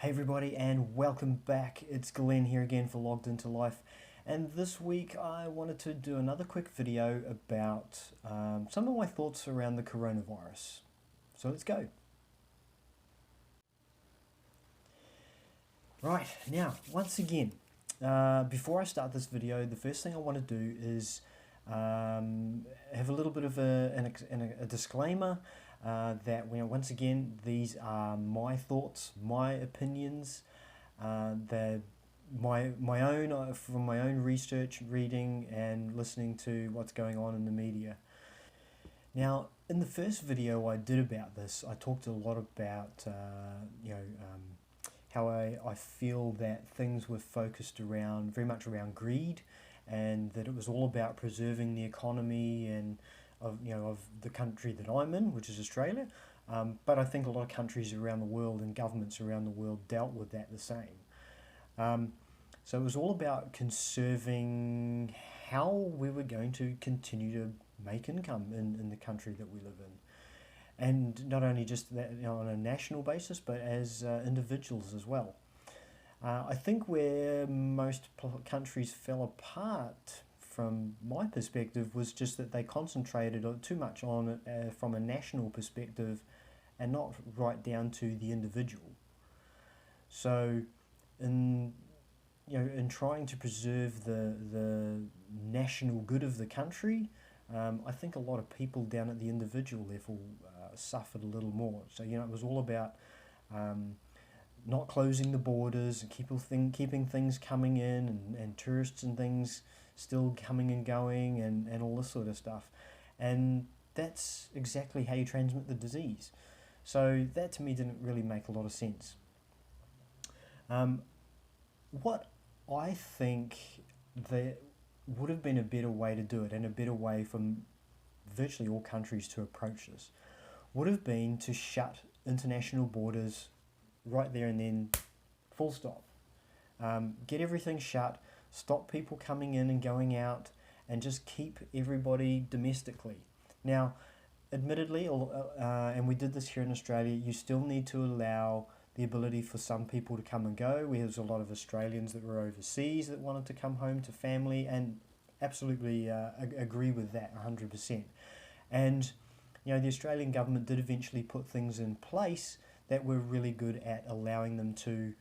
Hey everybody, and welcome back. It's Glenn here again for Logged Into Life, and this week I wanted to do another quick video about some of my thoughts around the coronavirus. So let's go. Right, now once again, before I start this video, the first thing I want to do is have a little bit of a disclaimer that once again, these are my thoughts, my opinions, that my own from my own research, reading, and listening to what's going on in the media. Now, in the first video I did about this, I talked a lot about how I feel that things were focused around very much around greed, and that it was all about preserving the economy and of the country that I'm in, which is Australia. But I think a lot of countries around the world and governments around the world dealt with that the same. So it was all about conserving how we were going to continue to make income in the country that we live in. And not only just that, on a national basis, but as individuals as well. I think where most countries fell apart from my perspective was just that they concentrated too much on it from a national perspective and not right down to the individual. So in trying to preserve the national good of the country, I think a lot of people down at the individual level suffered a little more. So it was all about not closing the borders and keeping things coming in, and tourists and things still coming and going, and all this sort of stuff. And that's exactly how you transmit the disease. So that to me didn't really make a lot of sense. What I think that would have been a better way to do it, and a better way for virtually all countries to approach this, would have been to shut international borders right there and then, full stop. Get everything shut, stop people coming in and going out, and just keep everybody domestically. Now, admittedly, and we did this here in Australia, you still need to allow the ability for some people to come and go. There's a lot of Australians that were overseas that wanted to come home to family, and absolutely agree with that 100%. And the Australian government did eventually put things in place that were really good at allowing them to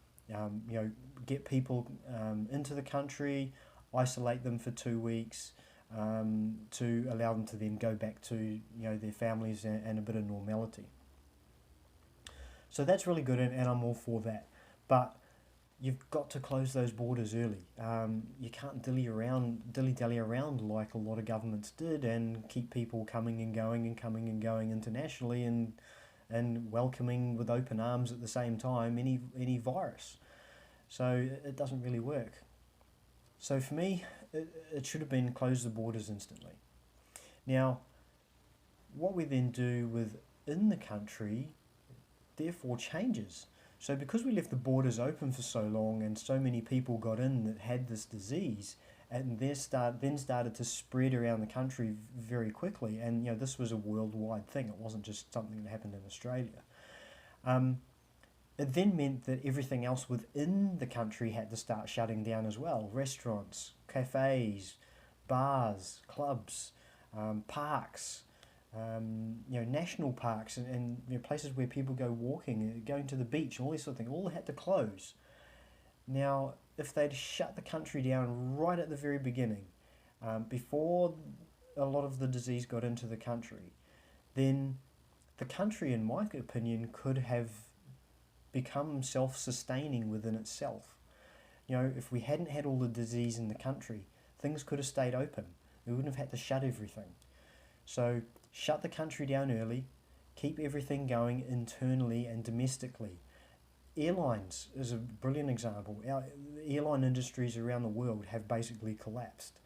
get people into the country, isolate them for 2 weeks, to allow them to then go back to their families and a bit of normality. So that's really good, and I'm all for that. But you've got to close those borders early. You can't dilly-dally around like a lot of governments did, and keep people coming and going internationally, and welcoming with open arms at the same time any virus. So it doesn't really work. So for me, it should have been close the borders instantly. Now, what we then do within the country therefore changes. So because we left the borders open for so long, and so many people got in that had this disease, and then started to spread around the country very quickly, and this was a worldwide thing. It wasn't just something that happened in Australia. It then meant that everything else within the country had to start shutting down as well. Restaurants, cafes, bars, clubs, parks, national parks, and places where people go walking, going to the beach, all this sort of thing, all had to close. Now, if they'd shut the country down right at the very beginning, before a lot of the disease got into the country, then the country, in my opinion, could have become self-sustaining within itself. If we hadn't had all the disease in the country, things could have stayed open. We wouldn't have had to shut everything. So shut the country down early, keep everything going internally and domestically. Airlines is a brilliant example. Our airline industries around the world have basically collapsed.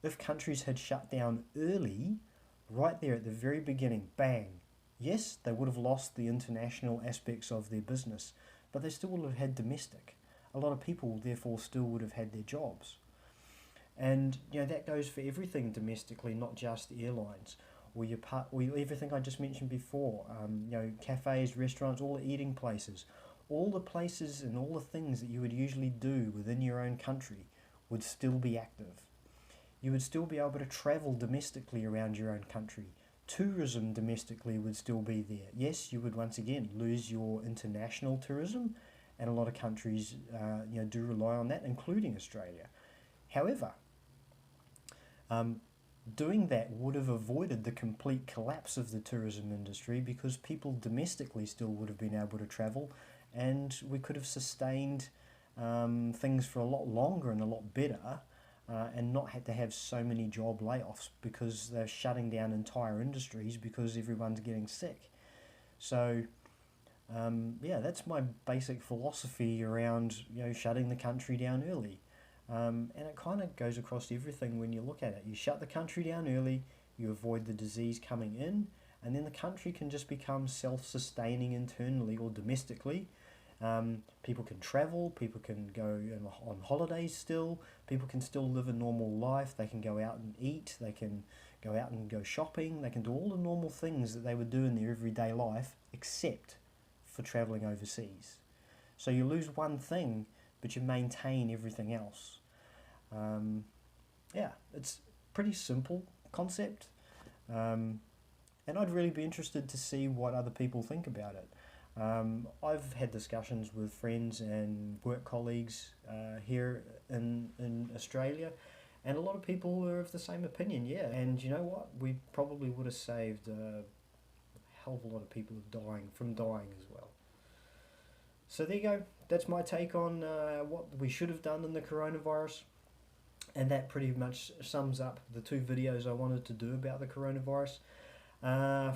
If countries had shut down early, right there at the very beginning, bang, yes, they would have lost the international aspects of their business, but they still would have had domestic. A lot of people, therefore, still would have had their jobs. And that goes for everything domestically, not just airlines, or everything I just mentioned before. Cafes, restaurants, all the eating places, all the places and all the things that you would usually do within your own country would still be active. You would still be able to travel domestically around your own country. Tourism domestically would still be there. Yes, you would once again lose your international tourism, and a lot of countries do rely on that, including Australia. However, doing that would have avoided the complete collapse of the tourism industry, because people domestically still would have been able to travel, and we could have sustained things for a lot longer and a lot better, and not had to have so many job layoffs because they're shutting down entire industries because everyone's getting sick. So that's my basic philosophy around shutting the country down early. And it kind of goes across everything when you look at it. You shut the country down early, you avoid the disease coming in, and then the country can just become self-sustaining internally or domestically. People can travel, people can go on holidays still, people can still live a normal life, they can go out and eat, they can go out and go shopping, they can do all the normal things that they would do in their everyday life, except for travelling overseas. So you lose one thing, but you maintain everything else. It's a pretty simple concept, and I'd really be interested to see what other people think about it. I've had discussions with friends and work colleagues here in Australia, and a lot of people are of the same opinion, yeah. And you know what? We probably would have saved a hell of a lot of people from dying as well. So there you go. That's my take on what we should have done in the coronavirus. And that pretty much sums up the 2 videos I wanted to do about the coronavirus.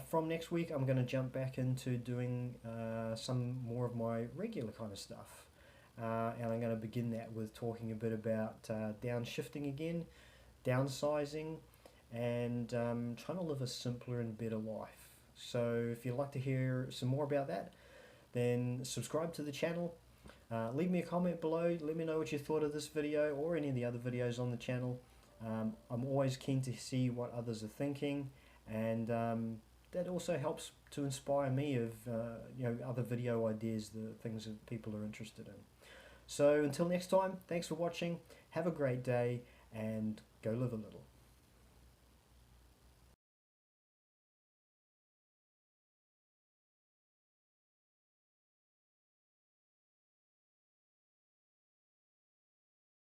From next week, I'm going to jump back into doing some more of my regular kind of stuff. And I'm going to begin that with talking a bit about downshifting again, downsizing, and trying to live a simpler and better life. So if you'd like to hear some more about that, then subscribe to the channel. Leave me a comment below. Let me know what you thought of this video or any of the other videos on the channel. I'm always keen to see what others are thinking, and that also helps to inspire me of other video ideas, the things that people are interested in. So until next time, thanks for watching. Have a great day and go live a